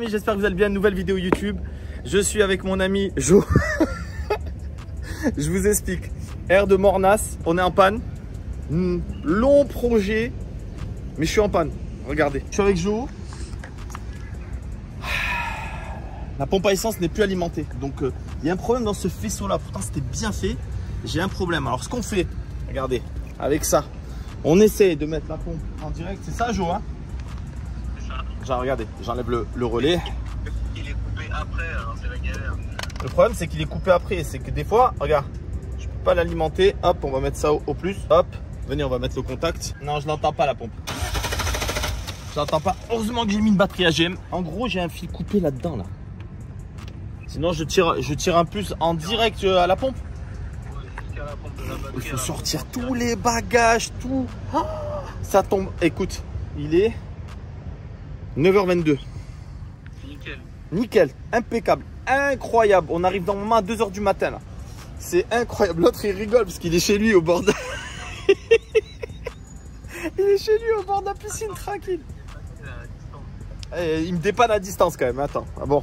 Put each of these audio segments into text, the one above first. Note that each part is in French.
amis, j'espère que vous allez bien. Nouvelle vidéo YouTube. Je suis avec mon ami Jo. Je vous explique. Air de Mornas, on est en panne. Long projet, mais je suis en panne. Regardez. Je suis avec Jo. La pompe à essence n'est plus alimentée. Donc il y a un problème dans ce faisceau là. Pourtant c'était bien fait. J'ai un problème. Alors ce qu'on fait, regardez, avec ça, on essaie de mettre la pompe en direct. C'est ça Jo, hein? C'est ça. Genre, regardez, j'enlève le relais. Il est coupé après, alors c'est la galère. Le problème c'est qu'il est coupé après. C'est que des fois, regarde, je peux pas l'alimenter. Hop, on va mettre ça au plus. Hop, venez, on va mettre le contact. Non, je l'entends pas la pompe. Je l'entends pas. Heureusement que j'ai mis une batterie AGM. En gros, j'ai un fil coupé là-dedans là. Sinon, je tire un plus en direct à la pompe. Il faut sortir tous les bagages, tout. Oh, ça tombe. Écoute, il est 9h22. Nickel. Nickel, impeccable, incroyable. On arrive normalement à 2 h du matin là. C'est incroyable. L'autre il rigole parce qu'il est chez lui au bord de... Il est chez lui au bord de la piscine tranquille. Et il me dépanne à distance quand même. Attends, ah bon.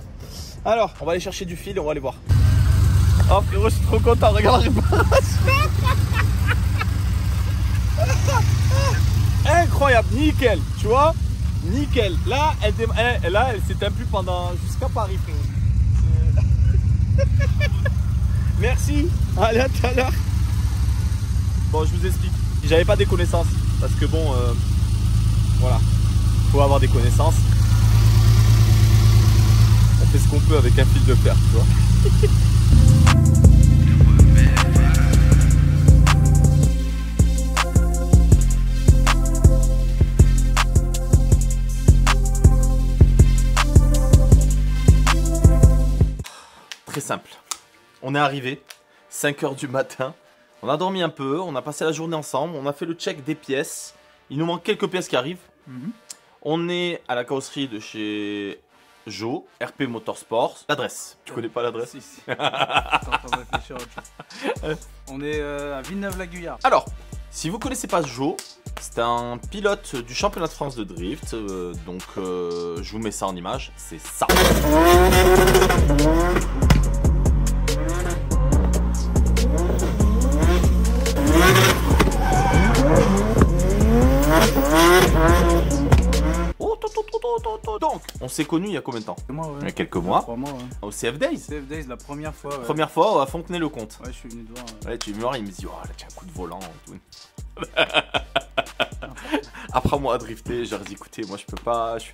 Alors, on va aller chercher du fil et on va aller voir. Oh frérot, je suis trop content. Regarde, incroyable, nickel, tu vois, nickel. Là, elle s'éteint plus pendant jusqu'à Paris, frérot. Merci. Allez, à tout à l'heure. Bon, je vous explique. J'avais pas des connaissances parce que bon, voilà, faut avoir des connaissances. On fait ce qu'on peut avec un fil de fer, tu vois. Très simple. On est arrivé, 5 h du matin. On a dormi un peu, on a passé la journée ensemble, on a fait le check des pièces. Il nous manque quelques pièces qui arrivent. On est à la carrosserie de chez Jo, RP Motorsport. L'adresse, tu connais pas l'adresse? Si, si. On est à Villeneuve-la-Guyard. Alors, si vous connaissez pas Jo, c'est un pilote du championnat de France de drift. Donc, je vous mets ça en image. C'est ça. Donc, on s'est connus il y a combien de temps? Il y a quelques mois. 3 mois, ouais. Au CF Days. CF Days, la première fois. Ouais. Première fois à Fontenay-le-Comte. Ouais, je suis venu te voir. Ouais, tu es venu voir, il me dit, oh là, tu as un coup de volant. Et tout. Apprends-moi à drifter. J'ai dit, écoutez, moi je peux pas, je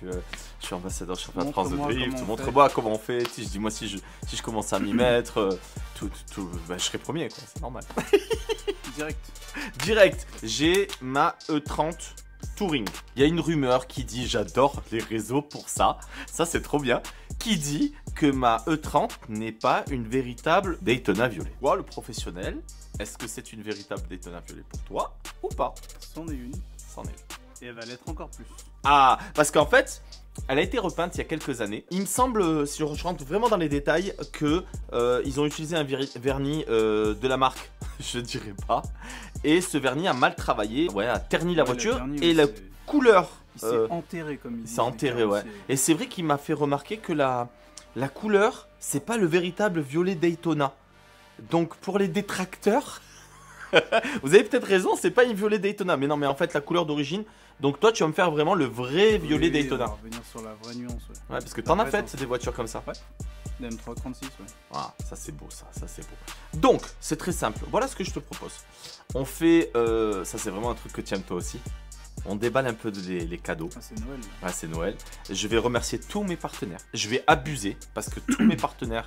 suis ambassadeur du championnat de France de drift. Montre-moi comment on fait. Je dis, moi si je commence à m'y mettre, bah, je serai premier, quoi. C'est normal. Direct. J'ai ma E30 Touring. Il y a une rumeur qui dit, j'adore les réseaux pour ça. Ça c'est trop bien. Qui dit que ma E30 n'est pas une véritable Daytona violet. Toi, le professionnel, est-ce que c'est une véritable Daytona violet pour toi ou pas? C'en est une. C'en est une. Et elle va l'être encore plus. Ah, parce qu'en fait, elle a été repeinte il y a quelques années. Il me semble, si je rentre vraiment dans les détails, que ils ont utilisé un vernis de la marque, je dirais pas. Et ce vernis a mal travaillé, ouais, a terni la voiture. Et la couleur... Il s'est enterré comme il dit. Il s'est enterré, ouais. Et c'est vrai qu'il m'a fait remarquer que la couleur, c'est pas le véritable violet Daytona. Donc pour les détracteurs... Vous avez peut-être raison, c'est pas une violet Daytona. Mais non, mais en fait, la couleur d'origine. Donc toi, tu vas me faire vraiment le vrai violet Daytona. On va revenir sur la vraie nuance. Ouais, parce que t'en as fait des voitures comme ça. Ouais. Des M336, ouais. Ah, ça c'est beau, ça c'est beau. Donc, c'est très simple. Voilà ce que je te propose. On fait, ça c'est vraiment un truc que tu aimes toi aussi. On déballe un peu les cadeaux. Ah, c'est Noël. Ah, c'est Noël. Je vais remercier tous mes partenaires. Je vais abuser parce que tous mes partenaires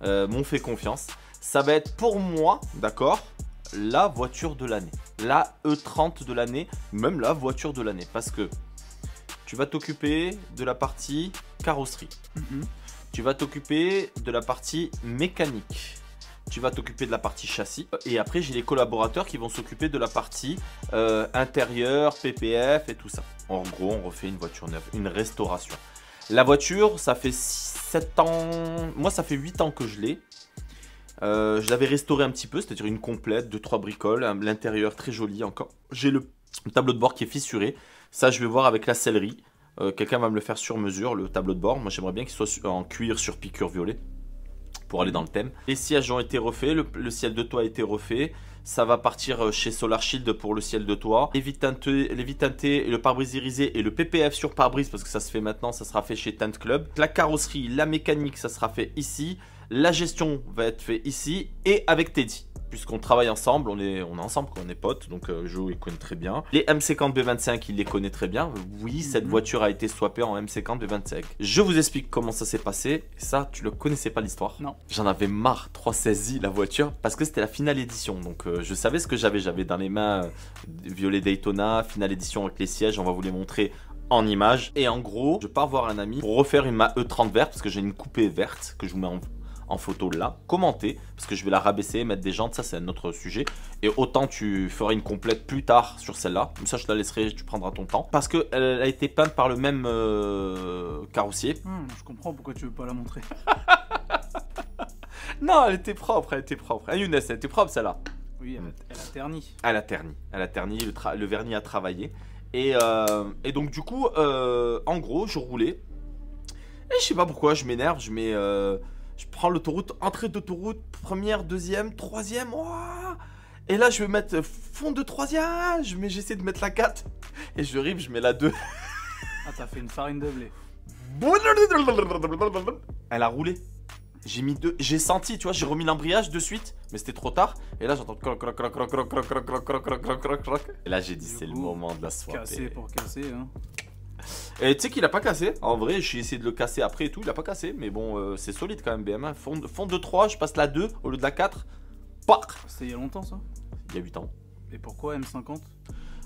m'ont fait confiance. Ça va être pour moi, d'accord, la voiture de l'année. La E30 de l'année, même la voiture de l'année. Parce que tu vas t'occuper de la partie carrosserie. Tu vas t'occuper de la partie mécanique. Tu vas t'occuper de la partie châssis. Et après, j'ai les collaborateurs qui vont s'occuper de la partie intérieur, PPF et tout ça. En gros, on refait une voiture neuve, une restauration. La voiture, ça fait 7 ans... Moi, ça fait 8 ans que je l'ai. Je l'avais restauré un petit peu, c'est-à-dire une complète, 2-3 bricoles, l'intérieur très joli encore. J'ai le tableau de bord qui est fissuré, ça je vais voir avec la sellerie Quelqu'un va me le faire sur mesure, le tableau de bord. Moi j'aimerais bien qu'il soit en cuir sur piqûre violet pour aller dans le thème. Les sièges ont été refaits, le ciel de toit a été refait. Ça va partir chez Solar Shield pour le ciel de toit. Les vitres teintées, le pare-brise irisé et le PPF sur pare-brise parce que ça se fait maintenant, ça sera fait chez Tint Club. La carrosserie, la mécanique, ça sera fait ici. La gestion va être fait ici et avec Teddy. Puisqu'on travaille ensemble, on est ensemble, on est potes, donc Joe il connaît très bien. Les M50 B25, il les connaît très bien. Oui, cette voiture a été swappée en M50 B25. Je vous explique comment ça s'est passé. Ça, tu ne connaissais pas l'histoire. Non. J'en avais marre, 316i la voiture, parce que c'était la finale édition. Donc je savais ce que j'avais. J'avais dans les mains violet Daytona, finale édition avec les sièges. On va vous les montrer en image. Et en gros, je pars voir un ami pour refaire ma E30 verte, parce que j'ai une coupée verte que je vous mets en photo là, commenter, parce que je vais la rabaisser, mettre des jantes, ça c'est un autre sujet. Et autant tu feras une complète plus tard sur celle-là, comme ça je te la laisserai, tu prendras ton temps. Parce qu'elle a été peinte par le même carrossier. Je comprends pourquoi tu veux pas la montrer. Non, elle était propre, elle était propre. Younes, elle était propre celle-là. Oui, elle a terni. Elle a terni, le vernis a travaillé. Et donc du coup, en gros, je roulais. Et je sais pas pourquoi, je m'énerve, je prends l'autoroute, entrée d'autoroute, première, deuxième, troisième. Ouah, et là, je vais mettre fond de troisième. J'essaie de mettre la 4. Et je rime, je mets la 2. Ah, t'as fait une farine de blé. Elle a roulé. J'ai mis 2. J'ai senti, tu vois, j'ai remis l'embrayage de suite. Mais c'était trop tard. Et là, j'entends croc, croc, croc, croc, croc, croc, croc, croc, croc, croc, croc, croc. Et là, j'ai dit, c'est le moment de la soirée. Casser pour casser, hein. Et tu sais qu'il a pas cassé. En vrai, j'ai essayé de le casser après et tout. Il a pas cassé. Mais bon, c'est solide quand même, BM1. Fond de 3, je passe la 2 au lieu de la 4. Pac. C'était il y a longtemps, ça? Il y a 8 ans. Et pourquoi M50?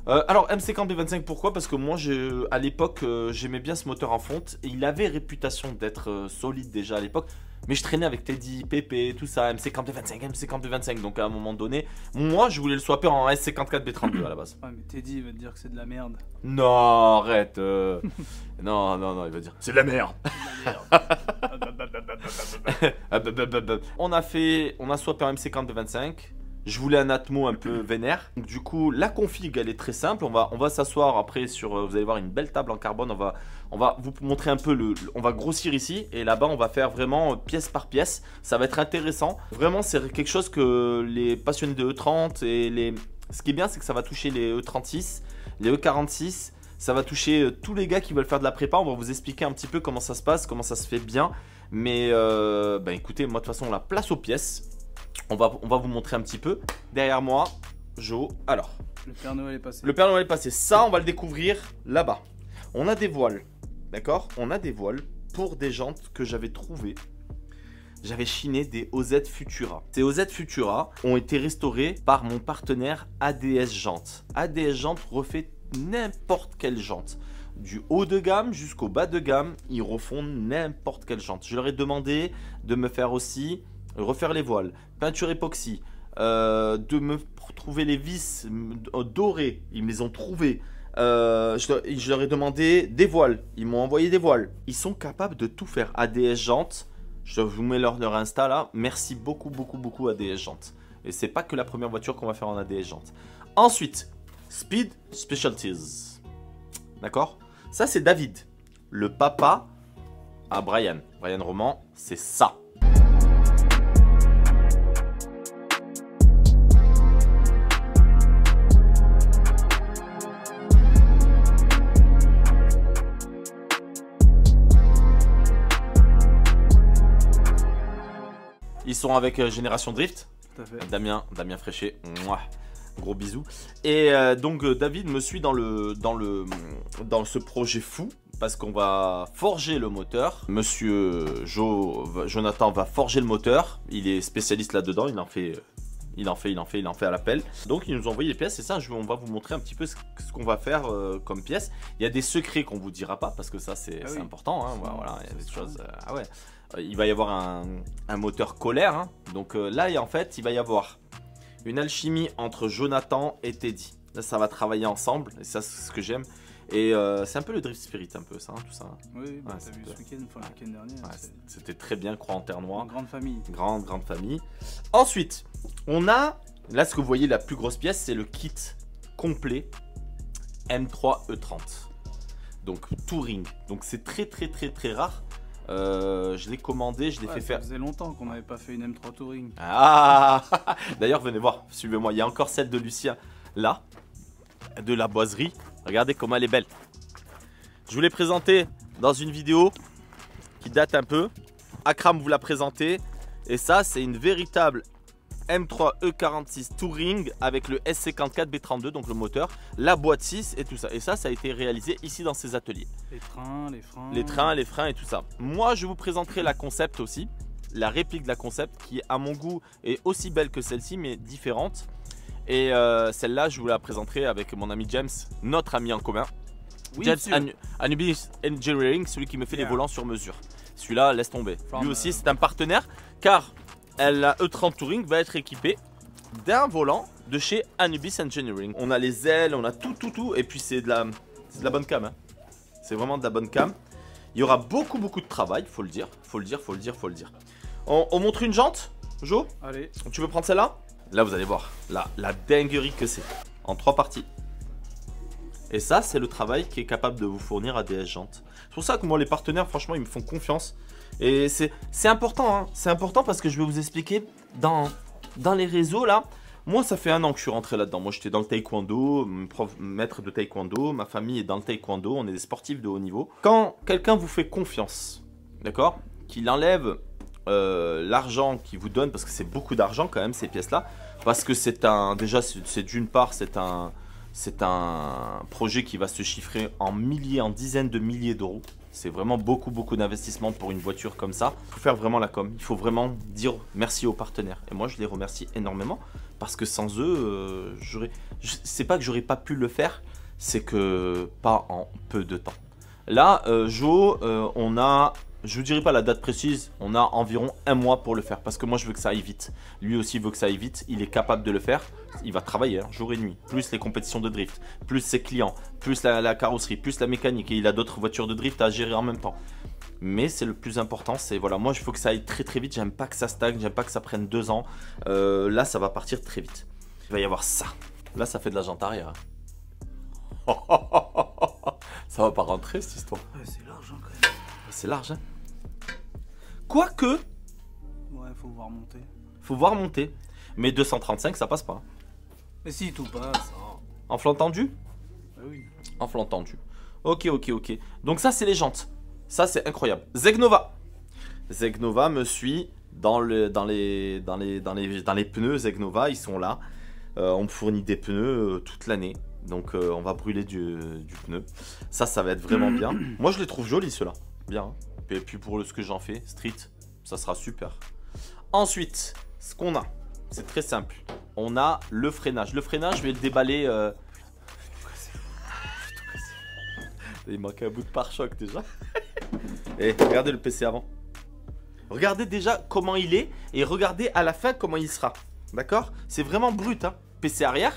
Alors, M50 B25, pourquoi? Parce que moi, à l'époque, j'aimais bien ce moteur en fonte. Et il avait réputation d'être solide déjà à l'époque. Mais je traînais avec Teddy, Pépé, tout ça, MC50 B25, MC50 B25. Donc à un moment donné, moi je voulais le swapper en S54 B32 à la base. Ouais, mais Teddy va te dire que c'est de la merde. Non, arrête. Non, il va dire c'est de la merde. On a swappé un MC50 B25. Je voulais un Atmo un peu vénère. Donc du coup, la config, elle est très simple. On va s'asseoir après sur... vous allez voir une belle table en carbone. On va vous montrer un peu on va grossir ici. Et là-bas, on va faire vraiment pièce par pièce. Ça va être intéressant. Vraiment, c'est quelque chose que les passionnés de E30 et ce qui est bien, c'est que ça va toucher les E36, les E46. Ça va toucher tous les gars qui veulent faire de la prépa. On va vous expliquer un petit peu comment ça se passe, comment ça se fait bien. Mais écoutez, moi de toute façon, la place aux pièces. On va vous montrer un petit peu. Derrière moi, Joe. Alors, le Père Noël est passé. Le Père Noël est passé. Ça, on va le découvrir là-bas. On a des voiles. D'accord? On a des voiles pour des jantes que j'avais trouvées. J'avais chiné des OZ Futura. Ces OZ Futura ont été restaurés par mon partenaire ADS Jantes. ADS Jantes refait n'importe quelle jante. Du haut de gamme jusqu'au bas de gamme, ils refont n'importe quelle jante. Je leur ai demandé de me faire aussi refaire les voiles, peinture époxy, de me trouver les vis dorées, ils me les ont trouvées. Je leur ai demandé des voiles, ils m'ont envoyé des voiles. Ils sont capables de tout faire. ADS Jantes, je vous mets leur Insta là. Merci beaucoup ADS Jantes. Et c'est pas que la première voiture qu'on va faire en ADS Jantes. Ensuite, Speed Specialties. D'accord? Ça c'est David, le papa à Brian. Brian Roman, c'est ça. Ils sont avec Génération Drift. Tout à fait. Damien Fréchet. Mouah. Gros bisous. Et donc David me suit dans ce projet fou. Parce qu'on va forger le moteur. Monsieur Jonathan va forger le moteur. Il est spécialiste là-dedans. Il en fait à l'appel. Donc ils nous ont envoyé les pièces. Et ça, on va vous montrer un petit peu ce qu'on va faire comme pièces. Il y a des secrets qu'on vous dira pas. Parce que ça, c'est important. Hein. Voilà, il y a des choses... ah ouais. Il va y avoir un moteur Kohler. Hein. Donc là, en fait, il va y avoir une alchimie entre Jonathan et Teddy. Là, ça va travailler ensemble. Et ça, c'est ce que j'aime. Et c'est un peu le Drift Spirit, un peu ça, tout ça. Oui, bah, t'as vu ce week-end, enfin le week-end dernier. Ouais, c'était très bien, Croix en Terre Noire. Une grande famille. Grande famille. Ensuite, on a, là ce que vous voyez, la plus grosse pièce, c'est le kit complet M3 E30. Donc touring. Donc c'est très rare. Je l'ai commandé, je l'ai fait faire. Ça faisait longtemps qu'on n'avait pas fait une M3 Touring. Ah. D'ailleurs, venez voir, suivez-moi. Il y a encore celle de Lucien là, de la boiserie. Regardez comment elle est belle. Je vous l'ai présentée dans une vidéo qui date un peu. Akram vous l'a présentée. Et ça, c'est une véritable M3 E46 Touring avec le S54 B32, donc le moteur, la boîte 6 et tout ça. Et ça a été réalisé ici dans ces ateliers. Les trains, les freins. Les trains, les freins et tout ça. Moi, je vous présenterai la concept aussi. La réplique de la concept qui, à mon goût, est aussi belle que celle-ci, mais différente. Et celle-là, je vous la présenterai avec mon ami James, notre ami en commun. Oui, James Anubis Engineering, celui qui me fait les volants sur mesure. Celui-là, laisse tomber. Lui aussi, c'est un partenaire car la E30 Touring va être équipée d'un volant de chez Anubis Engineering. On a les ailes, on a tout. Et puis, c'est de la bonne cam. Hein. C'est vraiment de la bonne cam. Il y aura beaucoup de travail, faut le dire. Faut le dire. On montre une jante, Jo? Allez. Tu veux prendre celle-là? Là, vous allez voir la dinguerie que c'est. En 3 parties. Et ça, c'est le travail qui est capable de vous fournir ADS Jantes. C'est pour ça que moi, les partenaires, franchement, ils me font confiance. Et c'est important, hein. C'est important parce que je vais vous expliquer dans les réseaux, là. Moi, ça fait 1 an que je suis rentré là-dedans. Moi, j'étais dans le taekwondo, maître de taekwondo. Ma famille est dans le taekwondo. On est des sportifs de haut niveau. Quand quelqu'un vous fait confiance, d'accord, qu'il enlève l'argent qu'il vous donne, parce que c'est beaucoup d'argent quand même, ces pièces-là. Parce que déjà, c'est d'une part, c'est un projet qui va se chiffrer en milliers, en dizaines de milliers d'euros. C'est vraiment beaucoup d'investissement pour une voiture comme ça. Il faut faire vraiment la com. Il faut vraiment dire merci aux partenaires. Et moi, je les remercie énormément parce que sans eux, c'est pas que j'aurais pas pu le faire, c'est que pas en peu de temps. Là, Jo, on a, je vous dirai pas la date précise, on a environ 1 mois pour le faire parce que moi, je veux que ça aille vite. Lui aussi veut que ça aille vite. Il est capable de le faire. Il va travailler jour et nuit, plus les compétitions de drift, plus ses clients, plus la carrosserie, plus la mécanique. Et il a d'autres voitures de drift à gérer en même temps. Mais c'est le plus important, c'est voilà, moi il faut que ça aille très vite. J'aime pas que ça stagne, j'aime pas que ça prenne 2 ans. Là, ça va partir très vite. Il va y avoir ça. Là, ça fait de la jante arrière. Ça va pas rentrer cette histoire. Ouais, c'est large quand même. C'est large, hein. Quoique. Ouais, faut voir monter. Faut voir monter. Mais 235, ça passe pas. Mais si tout passe. En flanc tendu? Ah oui. En flanc tendu. Ok. Donc ça, c'est les jantes. Ça, c'est incroyable. Zegnova. Zegnova me suit dans les pneus. Zegnova, ils sont là. On me fournit des pneus toute l'année. Donc on va brûler du pneu. Ça va être vraiment bien. Moi, je les trouve jolis, ceux-là. Bien. Hein. Et puis pour ce que j'en fais, street, ça sera super. Ensuite, ce qu'on a, c'est très simple. On a le freinage. Le freinage, je vais le déballer. Il manque un bout de pare-choc déjà. Et regardez le PC avant. Regardez déjà comment il est. Et regardez à la fin comment il sera. D'accord? C'est vraiment brut. Hein. PC arrière.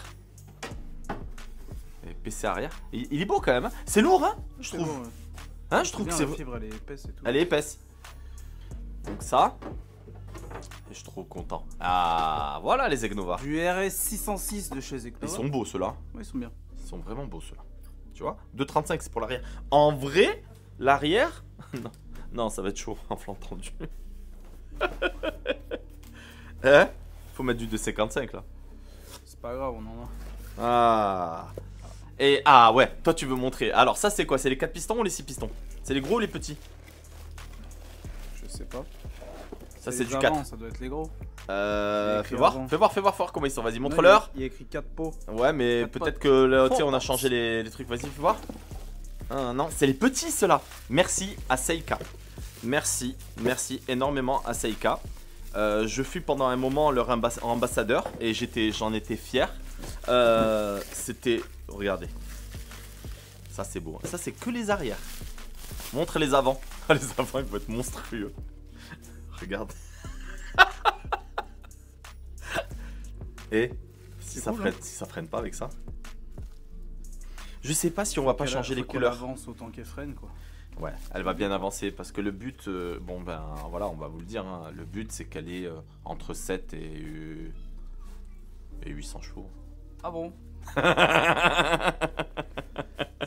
Et PC arrière. Il est beau quand même. Hein. C'est lourd, hein, je trouve. Bon, ouais. Hein, je trouve que c'est. La fibre, elle est épaisse et tout. Elle est épaisse. Donc ça. Et je suis trop content. Ah, voilà les Zegnova. Du RS 606 de chez Zegnova. Ils sont beaux ceux-là. Ouais, ils sont bien. Ils sont vraiment beaux ceux-là. Tu vois, 2,35 c'est pour l'arrière. En vrai, l'arrière. Non, ça va être chaud en flanc tendu. Hein? Faut mettre du 2,55 là. C'est pas grave, on en a. Ah. Et ah ouais, toi tu veux montrer. Alors ça c'est quoi? C'est les 4 pistons ou les 6 pistons? C'est les gros ou les petits? Je sais pas. Ça c'est du avant, 4. Ça doit être les gros. Fais voir comment ils sont. Vas-y, montre-leur. Il y a écrit 4 pots. Ouais, mais peut-être que là, tu sais, on a changé les trucs. Vas-y, fais voir. Ah, non, c'est les petits ceux-là. Merci à Seika. Merci énormément à Seika. Je fus pendant un moment leur ambassadeur et j'en étais fier. C'était, regardez. Ça c'est beau. Ça c'est que les arrières. Montre les avants. Les avants ils vont être monstrueux. Regarde. Et si ça freine pas avec ça. Je sais pas si on va pas changer les couleurs. Elle avance autant qu'elle freine quoi. Ouais, elle va bien avancer parce que le but, bon ben voilà, on va vous le dire, hein, le but c'est qu'elle est entre 7 et 800 chevaux. Ah bon?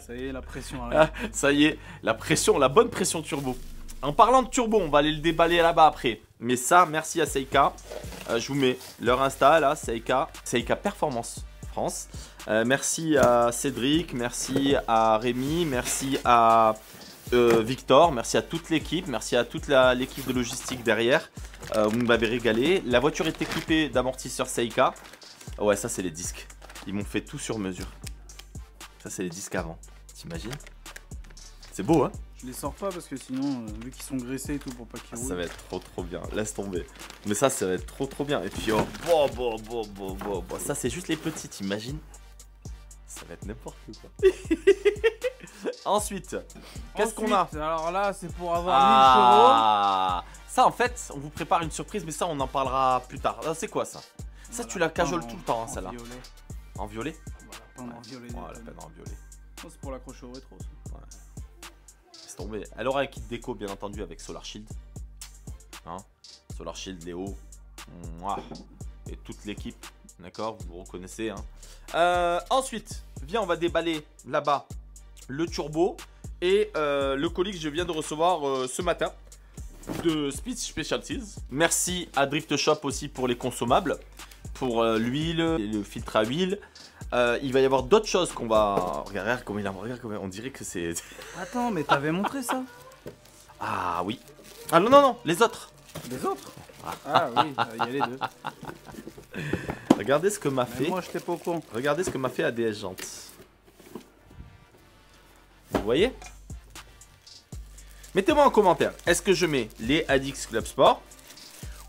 Ça y est, la pression Ah, arrive. ça y est, la pression, la bonne pression turbo. En parlant de turbo, on va aller le déballer là-bas après. Mais ça, merci à Seika. Je vous mets leur Insta là, Seika Performance France. Merci à Cédric, merci à Rémi, merci à Victor, merci à toute l'équipe, merci à toute l'équipe de logistique derrière. Vous m'avez régalé. La voiture est équipée d'amortisseurs Seika. Ouais, ça c'est les disques. Ils m'ont fait tout sur mesure. Ça c'est les disques avant. T'imagines? C'est beau, hein? Je les sors pas parce que sinon, vu qu'ils sont graissés et tout pour pas qu'ils roulent. Ça va être trop bien, laisse tomber. Mais ça va être trop bien. Et puis oh, bon. Ça c'est juste les petits, t'imagines? Ça va être n'importe quoi. Ensuite, qu'est-ce qu'on a? Alors là, c'est pour avoir 1000 chevaux. Ça en fait, on vous prépare une surprise, mais ça on en parlera plus tard. C'est quoi ça? Ça Voilà, tu la cajoles peint tout le temps, hein, celle-là. violet. En violet? Voilà, peint en violet. Ouais, la peine en violet. Ça, c'est pour l'accrocher au rétro. Ça. Laisse tomber. Elle aura un kit déco bien entendu avec Solar Shield. Hein, Solar Shield, Léo. Mouah. Et toute l'équipe. D'accord, vous reconnaissez. Hein. Ensuite, viens, on va déballer là-bas le turbo et le colis que je viens de recevoir ce matin de Speed Specialties. Merci à Drift Shop aussi pour les consommables, pour l'huile, le filtre à huile. Il va y avoir d'autres choses qu'on va... Regarde comment il a... Regarde comment... On dirait que c'est... Attends, mais t'avais montré ça? Ah oui. Ah non, les autres. Les autres? Ah oui, il y a les deux. Regardez ce que m'a Mais fait... moi, j'étais pas au courant. Regardez ce que m'a fait ADS Jantes. Vous voyez? Mettez-moi en commentaire, est-ce que je mets les ADX Club Sport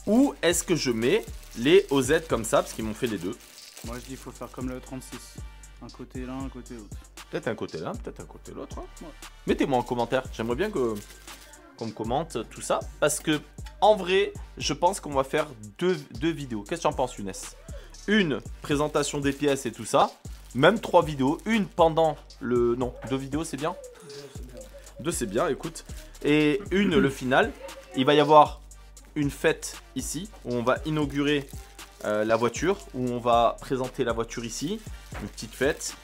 ou est-ce que je mets les OZ comme ça, parce qu'ils m'ont fait les deux. Moi, je dis qu'il faut faire comme le 36. Un côté l'un, un côté l'autre. Peut-être un côté l'un, peut-être un côté l'autre. Hein. Ouais. Mettez-moi en commentaire, j'aimerais bien qu'on me commente tout ça, parce que en vrai, je pense qu'on va faire deux vidéos. Qu'est-ce que tu en penses, Younes? Une présentation des pièces et tout ça, même 3 vidéos, une pendant le... Non, 2 vidéos c'est bien? 2 c'est bien, écoute. Et une le final. Il va y avoir une fête ici, où on va inaugurer la voiture, où on va présenter la voiture ici, une petite fête.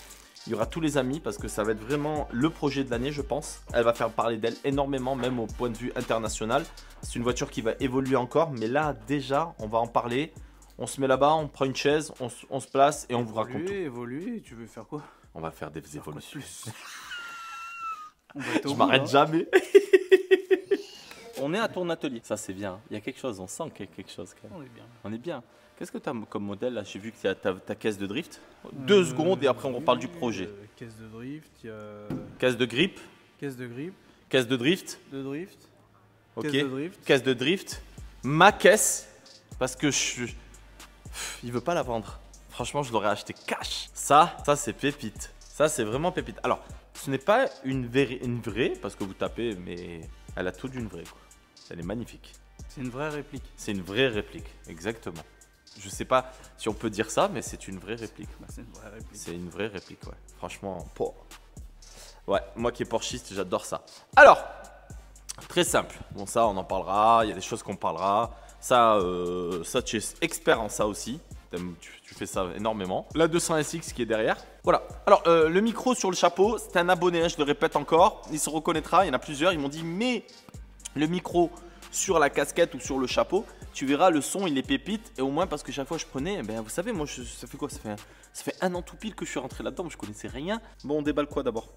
Il y aura tous les amis parce que ça va être vraiment le projet de l'année, je pense. Elle va faire parler d'elle énormément, même au point de vue international. C'est une voiture qui va évoluer encore, mais là déjà, on va en parler. On se met là-bas, on prend une chaise, on se place et on vous raconte tout. Évoluer, tu veux faire quoi? On va faire des Faire quoi de évolutions. plus? On va être au Je bout, m'arrête hein. jamais. On est à ton atelier. Ça c'est bien. Il y a quelque chose, on sent qu'il y a quelque chose quand même. On est bien. On est bien. Qu'est-ce que tu as comme modèle là? J'ai vu que tu as ta caisse de drift. 2 secondes et après on reparle du projet. Caisse de drift, il y a Caisse de grip, caisse de grip, caisse de drift. de drift, Ok. caisse de drift. Caisse de drift. Ma caisse. Parce que il veut pas la vendre. Franchement, je l'aurais acheté cash. Ça c'est pépite. Ça c'est vraiment pépite. Alors, ce n'est pas une vraie, parce que vous tapez, mais elle a tout d'une vraie quoi. Elle est magnifique. C'est une vraie réplique. C'est une vraie réplique, exactement. Je sais pas si on peut dire ça, mais c'est une vraie réplique. Bah, c'est une vraie réplique. C'est une vraie réplique, ouais. Franchement, ouais, moi qui est porschiste, j'adore ça. Alors, très simple. Bon, ça, on en parlera. Il y a des choses qu'on parlera. Ça, tu es expert en ça aussi. Tu fais ça énormément. La 200SX qui est derrière. Voilà. Alors, le micro sur le chapeau, c'est un abonné, hein, je le répète encore. Il se reconnaîtra. Il y en a plusieurs. Ils m'ont dit, mais le micro sur la casquette ou sur le chapeau, tu verras, le son il est pépite. Et au moins, parce que chaque fois je prenais, ben, vous savez, moi, ça fait quoi? Ça fait 1 an tout pile que je suis rentré là-dedans. Je connaissais rien. Bon, on déballe quoi d'abord?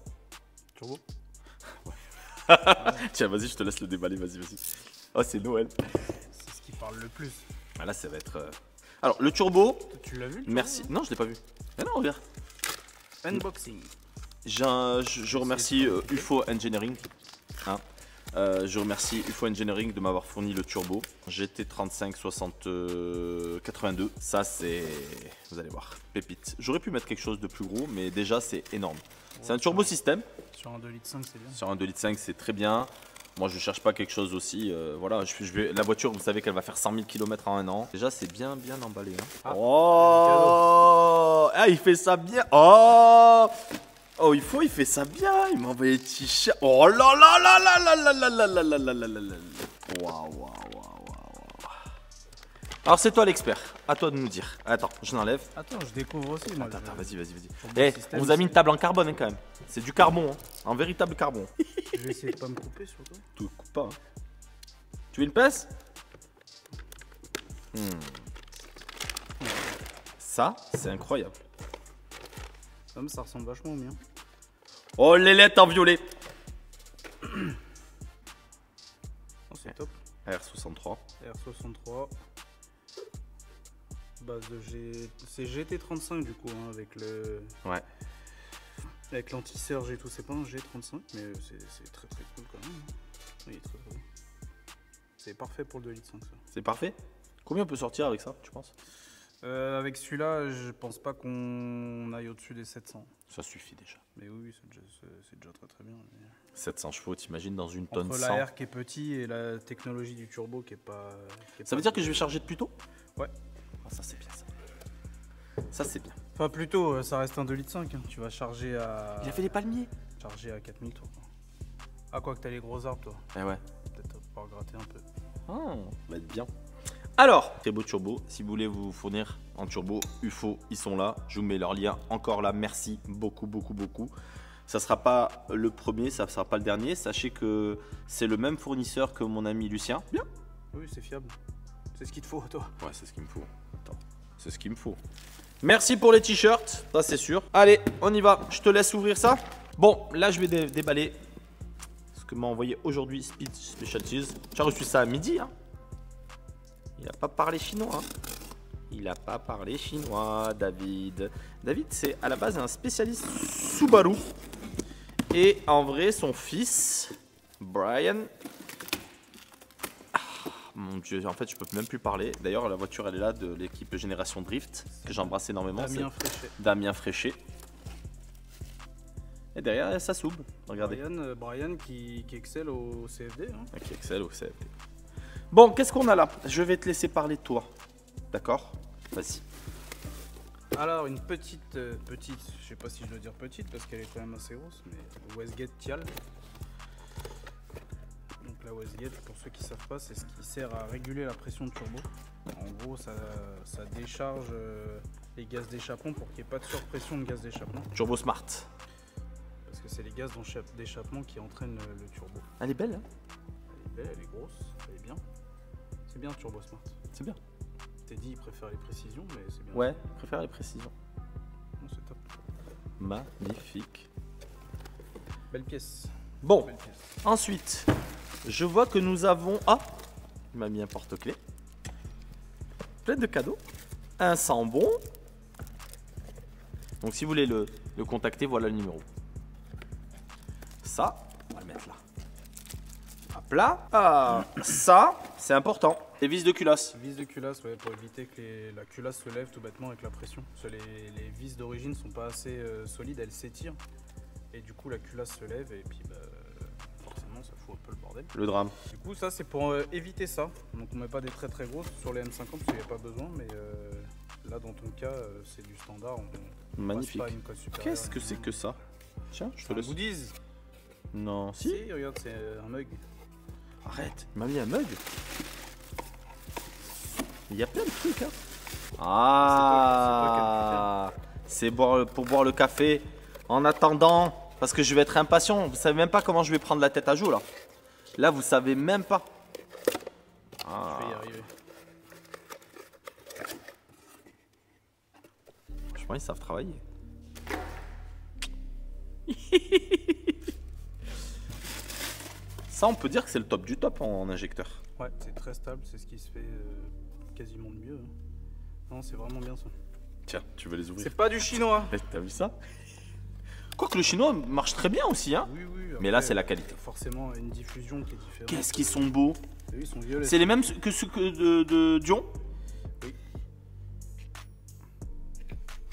Turbo. Tiens, vas-y, je te laisse le déballer. Vas-y. Oh, c'est Noël. C'est ce qui parle le plus. Ah, là, ça va être. Alors, le turbo. Tu l'as vu? Merci. Non, je l'ai pas vu. Mais non, regarde. Unboxing. Je remercie UFO Engineering. Hein. Je remercie UFO Engineering de m'avoir fourni le turbo GT35 60 82. Ça c'est, vous allez voir, pépite. J'aurais pu mettre quelque chose de plus gros, mais déjà c'est énorme. C'est un turbo système. Sur un 2,5 litres, c'est bien. Sur un 2,5 litres, c'est très bien. Moi je cherche pas quelque chose aussi. Voilà, la voiture, vous savez qu'elle va faire 100 000 km en 1 an. Déjà c'est bien emballé. Hein. Ah, Oh, ah, il fait ça bien. Oh, il fait ça bien. Il m'a envoyé des t-shirts. Oh là là là là là là là là là là là là là là. Waouh. Alors c'est toi l'expert, à toi de nous dire. Attends, je l'enlève. Attends, je découvre aussi. Moi, Attends, vas-y. Sur mon Eh, système, on vous a mis c'est- une table en carbone hein, quand même. C'est du carbone, hein. Un véritable carbone. Je vais essayer de pas me couper surtout. Tu ne coupes pas. Hein. Tu veux une pince? Ça, c'est incroyable. Ça ressemble vachement au mien. Oh, les lettres en violet. Oh, c'est top. R63. R63. Base de G. C'est GT35 du coup, hein, avec le. Ouais. Avec l'anti-serge et tout. C'est pas un G35, mais c'est très très cool quand même. Il est très beau. C'est parfait pour le 2,5 litres ça. C'est parfait. Combien on peut sortir avec ça, tu penses? Avec celui-là, je pense pas qu'on aille au-dessus des 700. Ça suffit déjà. Mais oui, c'est déjà très très bien. Mais... 700 chevaux, t'imagines dans une tonne Entre 100. l'AR qui est petit et la technologie du turbo qui est pas. Ça veut dire que je vais charger de plus tôt? Ouais. Ah, ça c'est bien ça. Ça c'est bien. Enfin, plutôt, ça reste un 2,5 litres. Hein. Tu vas charger à. Il a fait les palmiers. Charger à 4000 tours. Quoi. Ah, quoi que t'as les gros arbres, toi. Eh ouais. Peut-être pouvoir gratter un peu. Ah, ça va être bien. Alors, très beau turbo. Si vous voulez vous fournir en turbo, UFO, ils sont là. Je vous mets leur lien encore là. Merci beaucoup. Ça sera pas le premier, ça sera pas le dernier. Sachez que c'est le même fournisseur que mon ami Lucien. Bien. Oui, c'est fiable. C'est ce qu'il te faut, toi. Ouais, c'est ce qu'il me faut. Attends, c'est ce qu'il me faut. Merci pour les t-shirts, ça c'est sûr. Allez, on y va. Je te laisse ouvrir ça. Bon, là je vais déballer ce que m'a envoyé aujourd'hui Speed Specialties. Tu as reçu ça à midi, hein. Il n'a pas parlé chinois, hein. Il n'a pas parlé chinois, David. David, c'est à la base un spécialiste Subaru. Et en vrai, son fils, Brian... Mon Dieu, en fait, je peux même plus parler. D'ailleurs, la voiture, elle est là de l'équipe Génération Drift, que j'embrasse énormément. Damien Fréchet. Damien Fréchet. Et derrière, il y a Sassoub. Regardez. Brian qui excelle au CFD. Hein. Qui excelle au CFD. Bon, qu'est-ce qu'on a là? Je vais te laisser parler de toi. D'accord? Vas-y. Alors, une petite, je sais pas si je dois dire petite parce qu'elle est quand même assez grosse, mais Westgate Tial. Donc la Westgate, pour ceux qui ne savent pas, c'est ce qui sert à réguler la pression de turbo. En gros, ça décharge les gaz d'échappement pour qu'il n'y ait pas de surpression de gaz d'échappement. Turbo Smart. Parce que c'est les gaz d'échappement qui entraînent le turbo. Elle est belle, hein? Elle est belle, elle est grosse, elle est bien. C'est bien Turbo Smart. C'est bien. T'es dit, il préfère les précisions, mais c'est bien. Ouais, je préfère les précisions. Non, c'est top. Magnifique. Belle pièce. Bon, Belle pièce. ensuite, je vois que nous avons... Ah, il m'a mis un porte-clés. Plein de cadeaux. Un sambon. Donc si vous voulez le contacter, voilà le numéro. Ça, on va le mettre là. Hop là. Ah, ça, c'est important. Les vis de culasse. Vis de culasse, ouais, pour éviter que la culasse se lève tout bêtement avec la pression. Parce que les vis d'origine sont pas assez solides, elles s'étirent. Et du coup, la culasse se lève et puis bah, forcément, ça fout un peu le bordel. Le drame. Du coup, ça, c'est pour éviter ça. Donc, on met pas des très très grosses sur les M50 parce qu'il n'y a pas besoin. Mais là, dans ton cas, c'est du standard. On Magnifique. passe pas une cote supérieure. Qu'est-ce que c'est que ça? Tiens, je te Un laisse. goodies. Non, si. Si, regarde, c'est un mug. Arrête, il m'a mis un mug. Il y a plein de trucs, hein. Ah, c'est pour boire le café. En attendant, parce que je vais être impatient. Vous savez même pas comment je vais prendre la tête à jour là. Là, vous savez même pas. Ah. Je vais y arriver. Franchement, ils savent travailler. Ça, on peut dire que c'est le top du top en injecteur. Ouais, c'est très stable, c'est ce qui se fait quasiment de mieux. Hein. Non, c'est vraiment bien ça. Tiens, tu veux les ouvrir? C'est pas du chinois. T'as vu ça? Quoique le chinois marche très bien aussi, hein. Oui, oui. Mais là, c'est la qualité. Forcément, une diffusion qui est différente. Qu'est-ce qu'ils sont beaux. Oui, ils sont violets. C'est les mêmes que ceux de Dion. Oui.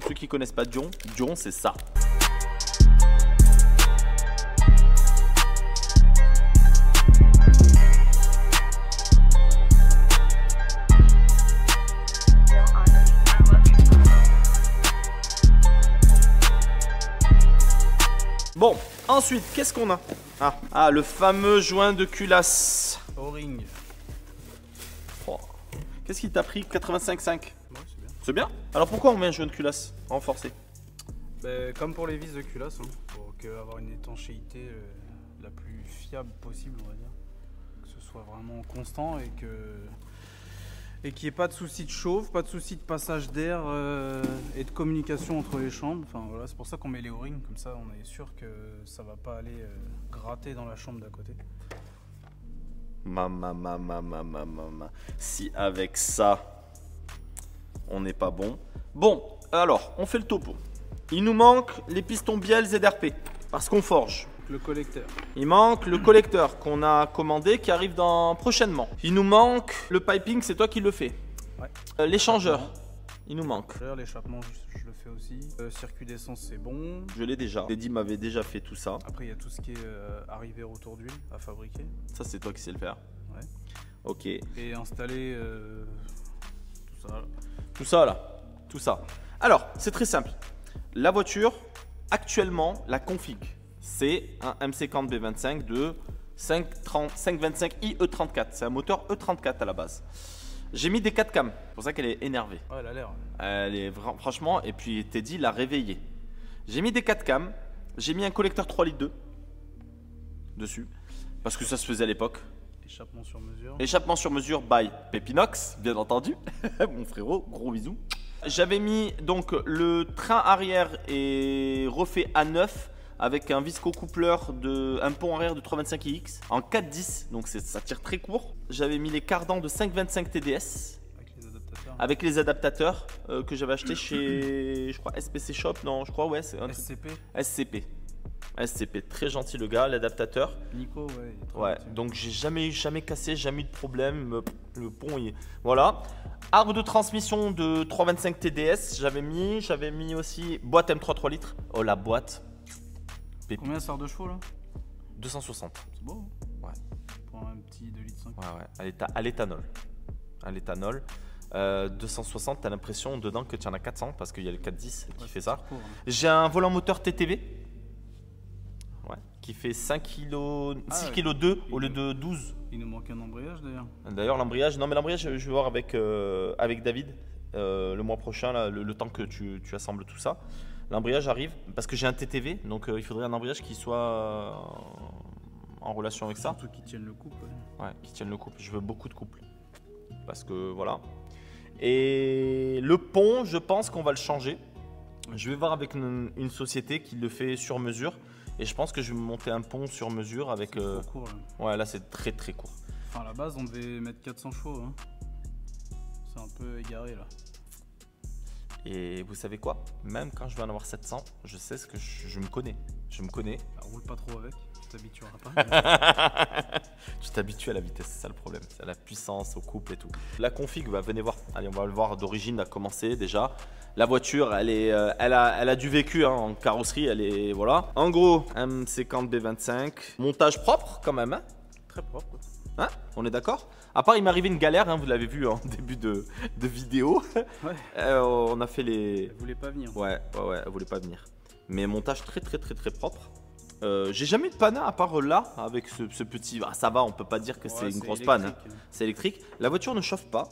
Ceux qui connaissent pas Dion, Dion c'est ça. Bon, ensuite, qu'est-ce qu'on a? Le fameux joint de culasse. O-ring. Oh. Qu'est-ce qui t'a pris 85,5? Ouais, c'est bien. C'est bien. Alors pourquoi on met un jaune culasse renforcé? Comme pour les vis de culasse, hein, pour avoir une étanchéité la plus fiable possible, on va dire. Que ce soit vraiment constant et qu'il n'y ait pas de souci de chauffe, pas de souci de passage d'air et de communication entre les chambres. Enfin, voilà, c'est pour ça qu'on met les O-rings, comme ça on est sûr que ça va pas aller gratter dans la chambre d'à côté. Si avec ça, on n'est pas bon. Bon, alors, on fait le topo. Il nous manque les pistons Biel ZRP, parce qu'on forge. Le collecteur. Il manque le collecteur qu'on a commandé qui arrive prochainement. Il nous manque le piping, c'est toi qui le fais. Ouais. L'échangeur, il nous manque. L'échappement, je le fais aussi. Circuit d'essence, c'est bon. Je l'ai déjà. Teddy m'avait déjà fait tout ça. Après, il y a tout ce qui est arrivé retour d'huile à fabriquer. Ça, c'est toi qui sais le faire. Ouais. Ok. Et installer tout ça. Tout ça là. Tout ça. Alors, c'est très simple. La voiture, actuellement, la config, c'est un MC40 B25 de 525 IE34. C'est un moteur E34 à la base. J'ai mis des 4 cams. C'est pour ça qu'elle est énervée. Ouais, elle a l'air. Elle est franchement, et puis Teddy l'a réveillée. J'ai mis des 4 cams. J'ai mis un collecteur 3 litres 2 dessus. Parce que ça se faisait à l'époque. Échappement sur mesure. Échappement sur mesure by Pepinox, bien entendu. Mon frérot, gros bisous. J'avais mis donc le train arrière est refait à neuf avec un visco-coupleur un pont arrière de 325iX en 4.10, donc ça tire très court. J'avais mis les cardans de 5.25 TDS avec les adaptateurs que j'avais acheté chez, je crois, SPC Shop, non, je crois, ouais, c'est un SCP. SCP, très gentil le gars, l'adaptateur. Nico, ouais. Ouais, donc j'ai jamais cassé, jamais eu de problème. Le pont, voilà. Arbre de transmission de 325 TDS, j'avais mis aussi boîte M3 3 litres. Oh la boîte. Combien ça sort de chevaux là? 260. C'est beau. Ouais. Pour un petit 2 litres 5. Ouais. À l'éthanol. 260, t'as l'impression dedans que tu en as 400 parce qu'il y a le 410 qui fait ça. Court, hein. J'ai un volant moteur TTV. Ouais, qui fait 5 kg, 6 kg 2 au lieu de 12. Il nous manque un embrayage d'ailleurs. D'ailleurs l'embrayage, je vais voir avec David le mois prochain, là, le temps que tu assembles tout ça. L'embrayage arrive parce que j'ai un TTV, donc il faudrait un embrayage qui soit en relation avec ça. Surtout qui tienne le couple. Ouais, qui tienne le couple. Je veux beaucoup de couples. Parce que voilà. Et le pont, je pense qu'on va le changer. Je vais voir avec une société qui le fait sur mesure. Et je pense que je vais monter un pont sur mesure avec. C'est trop court là. Ouais, là c'est très très court. Enfin, à la base, on devait mettre 400 chevaux. Hein. C'est un peu égaré là. Et vous savez quoi? Même quand je vais en avoir 700, je sais ce que je me connais. Je me connais. Bah, roule pas trop avec, tu t'habitueras pas. Tu t'habitues à la vitesse, c'est ça le problème. C'est à la puissance, au couple et tout. La config, venez voir. Allez, on va le voir d'origine, à commencer déjà. La voiture, elle a du vécu hein, en carrosserie. Elle est, voilà. En gros, MC40 B25. Montage propre quand même. Hein, Très propre. hein, on est d'accord? À part, il m'est arrivé une galère, hein, vous l'avez vu en début de vidéo. Ouais. On a fait les. Elle voulait pas venir. Ouais, elle voulait pas venir. Mais montage très propre. J'ai jamais eu de panne à part là avec ce petit. Ah, ça va, on peut pas dire que c'est une grosse panne. Hein. C'est électrique. La voiture ne chauffe pas.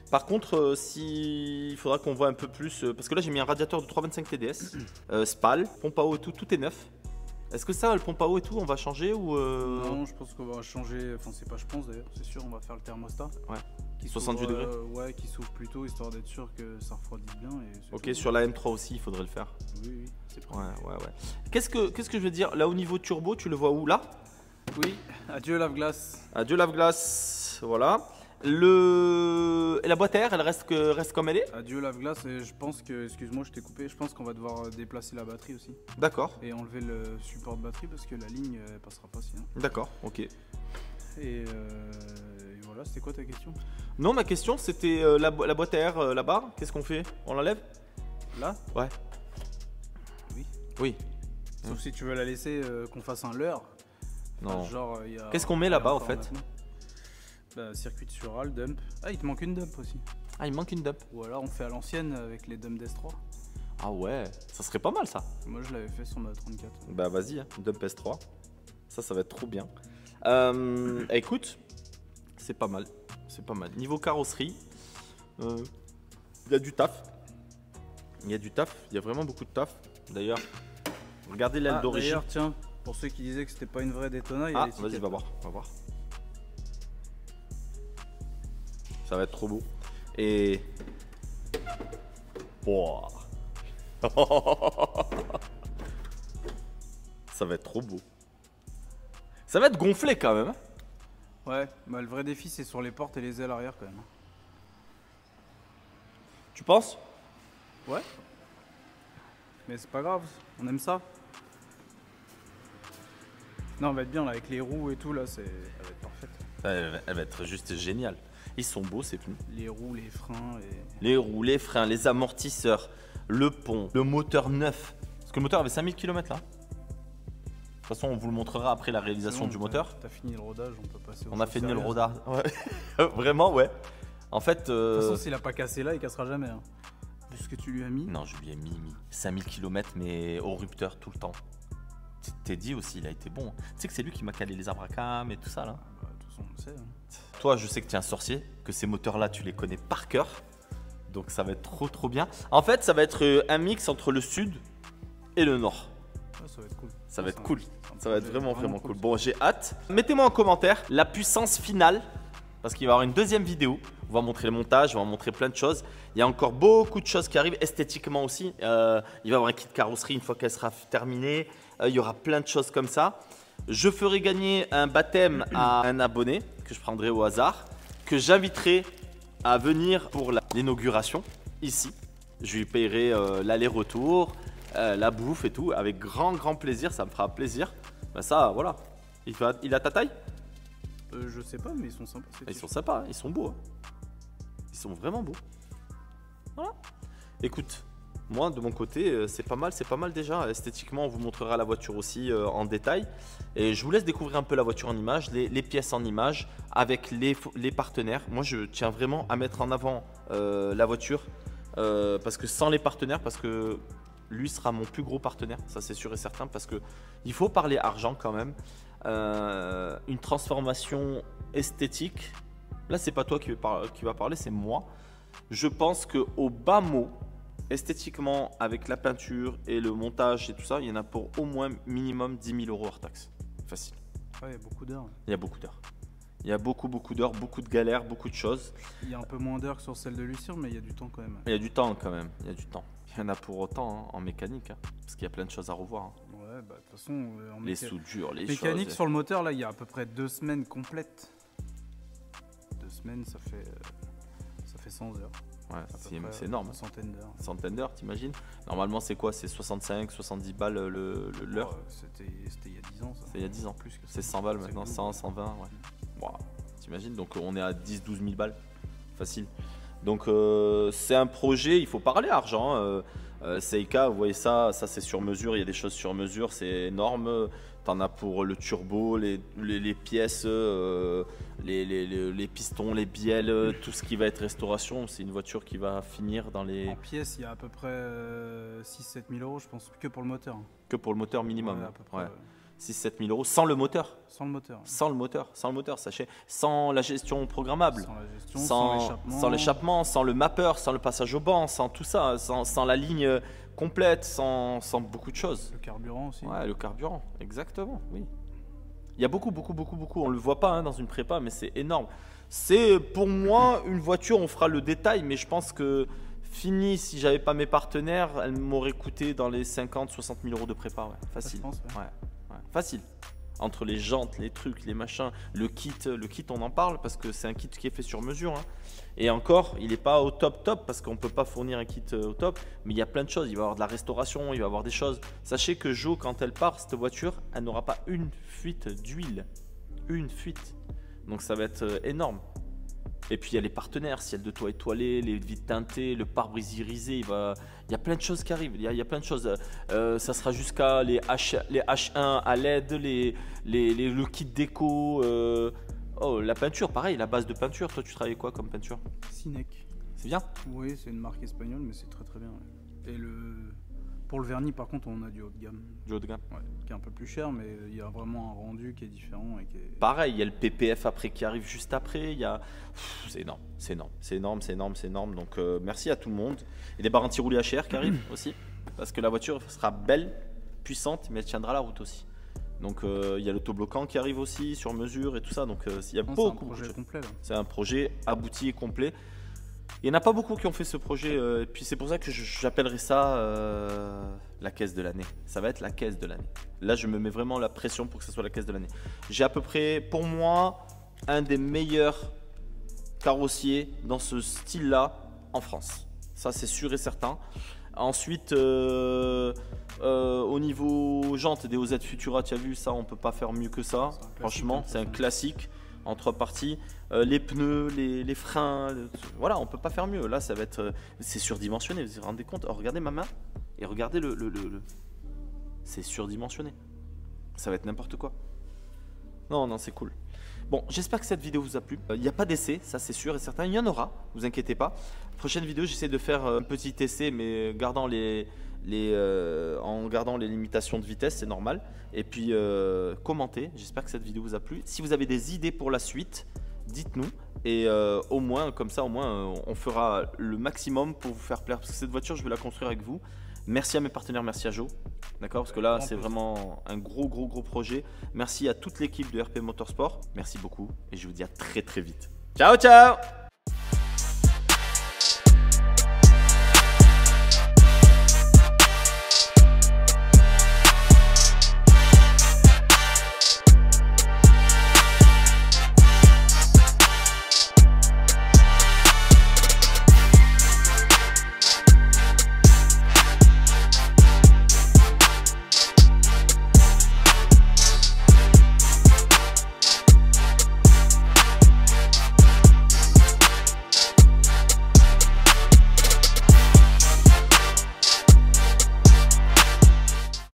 Par contre, il faudra qu'on voit un peu plus. Parce que là, j'ai mis un radiateur de 325 TDS, SPAL, pompe à eau et tout est neuf. Est-ce que ça, le pompe à eau et tout, on va changer ou Non, je pense qu'on va changer. Enfin, c'est pas, je pense d'ailleurs, c'est sûr, on va faire le thermostat. Ouais. Qui 68 degrés. Ouais, qui s'ouvre plus tôt histoire d'être sûr que ça refroidisse bien. Et Ok, tout. sur la M3 aussi, il faudrait le faire. Oui, c'est Ouais. Qu'est-ce que je veux dire? Là, au niveau turbo, tu le vois où là? Oui, adieu lave-glace. Adieu lave-glace, voilà. Et la boîte à air, elle reste comme elle est? Adieu lave-glace et je pense que, excuse-moi je t'ai coupé, je pense qu'on va devoir déplacer la batterie aussi. D'accord. Et enlever le support de batterie parce que la ligne elle passera pas sinon. D'accord, ok. Et voilà, c'était quoi ta question? Non, ma question c'était la boîte à air là-bas, qu'est-ce qu'on fait? On l'enlève? Là? Ouais. Oui. Sauf si tu veux la laisser qu'on fasse un leurre. Non. Genre, Qu'est-ce qu'on met là-bas au fait? Bah, circuit de sural, dump. Ah, il te manque une dump aussi. Ah, il manque une dump. Ou alors on fait à l'ancienne avec les dumps d'S3. Ah ouais, ça serait pas mal ça. Moi je l'avais fait sur ma 34. Bah vas-y, hein, dump S3. Ça va être trop bien. Écoute, c'est pas mal. Niveau carrosserie, Il y a du taf. Il y a du taf, il y a vraiment beaucoup de taf. D'ailleurs, regardez l'aile d'origine. D'ailleurs, tiens, pour ceux qui disaient que c'était pas une vraie Daytona, il y a Ah, l'étiquette. vas-y, va voir, va voir. Ça va être trop beau. Et... Wow. Ça va être trop beau. Ça va être gonflé quand même. Ouais, bah le vrai défi c'est sur les portes et les ailes arrière quand même. Tu penses? Ouais. Mais c'est pas grave, on aime ça. Non, on va être bien là avec les roues et tout là, elle va être parfaite. Elle va être juste géniale. Ils sont beaux ces pneus. Les roues, les freins et... Les roues, les freins, les amortisseurs, le pont, le moteur neuf. Parce que le moteur avait 5000 km là. De toute façon, on vous le montrera après la réalisation bon, du moteur. T'as fini le rodage, on peut passer au On a choses fini le sérieuses. rodage. Ouais. Vraiment, ouais. En fait. De toute façon, s'il a pas cassé là, il cassera jamais. Hein. Vu ce que tu lui as mis. Non, je lui ai mis 5000 km, mais au rupteur tout le temps. T'es dit aussi, il a été bon. Tu sais que c'est lui qui m'a calé les arbres à cam et tout ça là. Bah, de toute façon, on le sait. Hein. Toi, je sais que tu es un sorcier, que ces moteurs-là, tu les connais par cœur. Donc ça va être trop bien. En fait, ça va être un mix entre le sud et le nord. Ouais, ça va être cool. Ça va Ouais, être c'est cool. un Ça va être projet vraiment cool. ça. Bon, j'ai hâte. Mettez-moi en commentaire la puissance finale. Parce qu'il va y avoir une deuxième vidéo. On va montrer le montage, on va montrer plein de choses. Il y a encore beaucoup de choses qui arrivent, esthétiquement aussi. Il va y avoir un kit carrosserie une fois qu'elle sera terminée. Il y aura plein de choses comme ça. Je ferai gagner un baptême à un abonné que je prendrai au hasard, que j'inviterai à venir pour l'inauguration ici. Je lui payerai l'aller-retour, la bouffe et tout, avec grand plaisir, ça me fera plaisir. Ben ça, voilà. Il a ta taille? Je sais pas, mais ils sont sympas. Ils sont sympas, ils sont beaux. Hein. Ils sont vraiment beaux. Voilà. Écoute, moi de mon côté, c'est pas mal déjà. Esthétiquement, on vous montrera la voiture aussi en détail. Et je vous laisse découvrir un peu la voiture en image, les pièces en image, avec les partenaires. Moi, je tiens vraiment à mettre en avant la voiture. Parce que sans les partenaires, parce que lui sera mon plus gros partenaire, ça c'est sûr et certain, parce que il faut parler argent quand même. Une transformation esthétique, là c'est pas toi qui va parler, c'est moi. Je pense qu'au bas mot, esthétiquement, avec la peinture et le montage et tout ça, il y en a pour au moins minimum 10 000 € hors taxe. Facile. Ouais, il y a beaucoup d'heures. Il y a beaucoup d'heures. Il y a beaucoup d'heures, beaucoup de galères, beaucoup de choses. Il y a un peu moins d'heures que sur celle de Lucien, mais il y a du temps quand même. Il y a du temps quand même, il y a du temps. Il y en a pour autant hein, en mécanique, hein, parce qu'il y a plein de choses à revoir. Hein. Ouais, bah de toute façon, en Les soudures, les mécanique choses. sur le moteur, là, il y a à peu près 2 semaines complètes. 2 semaines, ça fait 100 heures. Ouais, À peu c'est près, énorme. Une centaine d'heures. Centaines d'heures, t'imagines? Normalement, c'est quoi? C'est 65, 70 balles l'heure. Ouais, c'était il y a 10 ans, ça. C'est il y a 10 ans. Plus que ça. C'est 100 balles C'est maintenant, cool. 100, 120, ouais. Wow. T'imagines? Donc on est à 10, 12 000 balles. Facile. Donc c'est un projet, il faut parler argent. Seika, vous voyez ça c'est sur mesure, il y a des choses sur mesure, c'est énorme. T'en as pour le turbo, les pièces, les pistons, les bielles, tout ce qui va être restauration. C'est une voiture qui va finir dans les... En pièces, il y a à peu près 6-7 000 €, je pense, que pour le moteur. Que pour le moteur minimum. Ouais, à peu près, Ouais. ouais. 6-7 000 € sans le moteur. Sans le moteur. Sans le moteur, sachez. Sans la gestion programmable. Sans la gestion, sans l'échappement. sans l'échappement, sans le mapper, sans le passage au banc, sans tout ça, sans la ligne complète, sans beaucoup de choses. Le carburant aussi. Ouais, le carburant, exactement, oui. Il y a beaucoup, on le voit pas hein, dans une prépa, mais c'est énorme. C'est pour moi une voiture, on fera le détail, mais je pense que fini, si j'avais pas mes partenaires, elle m'aurait coûté dans les 50-60 000 € de prépa, ouais, facile. je pense, ouais. Ouais, facile. Entre les jantes, les trucs, les machins, le kit on en parle parce que c'est un kit qui est fait sur mesure. Hein. Et encore, il n'est pas au top parce qu'on ne peut pas fournir un kit au top, mais il y a plein de choses. Il va y avoir de la restauration, il va y avoir des choses. Sachez que Jo, quand elle part, cette voiture, elle n'aura pas une fuite d'huile. Une fuite. Donc ça va être énorme. Et puis il y a les partenaires, ciel de toit étoilé, les vitres teintées, le pare-brise irisé, il y a plein de choses qui arrivent, il y a plein de choses. Ça sera jusqu'à les H1 à LED, le kit déco. Oh, la peinture, pareil, la base de peinture. Toi, tu travailles quoi comme peinture? Cinec. C'est bien? Oui, c'est une marque espagnole, mais c'est très bien. Ouais. Et Pour le vernis, par contre, on a du haut de gamme. Du haut de gamme. Ouais, qui est un peu plus cher, mais il y a vraiment un rendu qui est différent. Et qui est... Pareil, il y a le PPF après qui arrive juste après. Il y a... C'est énorme, c'est énorme, c'est énorme, c'est énorme, c'est énorme. Donc merci à tout le monde. Et des barres anti-roulis HR qui arrivent aussi. Parce que la voiture sera belle, puissante, mais elle tiendra la route aussi. Donc il y a l'autobloquant qui arrive aussi sur mesure et tout ça. Donc il y a beaucoup de choses. Complet, là. C'est un projet abouti et complet. Il n'y en a pas beaucoup qui ont fait ce projet, et puis c'est pour ça que j'appellerai ça la caisse de l'année. Ça va être la caisse de l'année. Là, je me mets vraiment la pression pour que ce soit la caisse de l'année. J'ai à peu près, pour moi, un des meilleurs carrossiers dans ce style-là en France. Ça, c'est sûr et certain. Ensuite, au niveau jantes des OZ Futura, tu as vu, ça, on peut pas faire mieux que ça. Franchement, c'est un classique. En 3 parties, les pneus, les freins, voilà, on peut pas faire mieux. Là, ça va être, c'est surdimensionné. Vous vous rendez compte? Oh, regardez ma main et regardez le... C'est surdimensionné. Ça va être n'importe quoi. Non, c'est cool. Bon, j'espère que cette vidéo vous a plu. Il n'y a pas d'essai, ça c'est sûr et certain. Il y en aura, vous inquiétez pas. Prochaine vidéo, j'essaie de faire un petit essai, mais gardant en gardant les limitations de vitesse, c'est normal. Et puis commentez, j'espère que cette vidéo vous a plu. Si vous avez des idées pour la suite, dites-nous. Et au moins, comme ça, on fera le maximum pour vous faire plaire. Parce que cette voiture, je vais la construire avec vous. Merci à mes partenaires, merci à Joe. D'accord, parce que là, c'est vraiment un gros projet. Merci à toute l'équipe de RP Motorsport. Merci beaucoup et je vous dis à très vite. Ciao, ciao!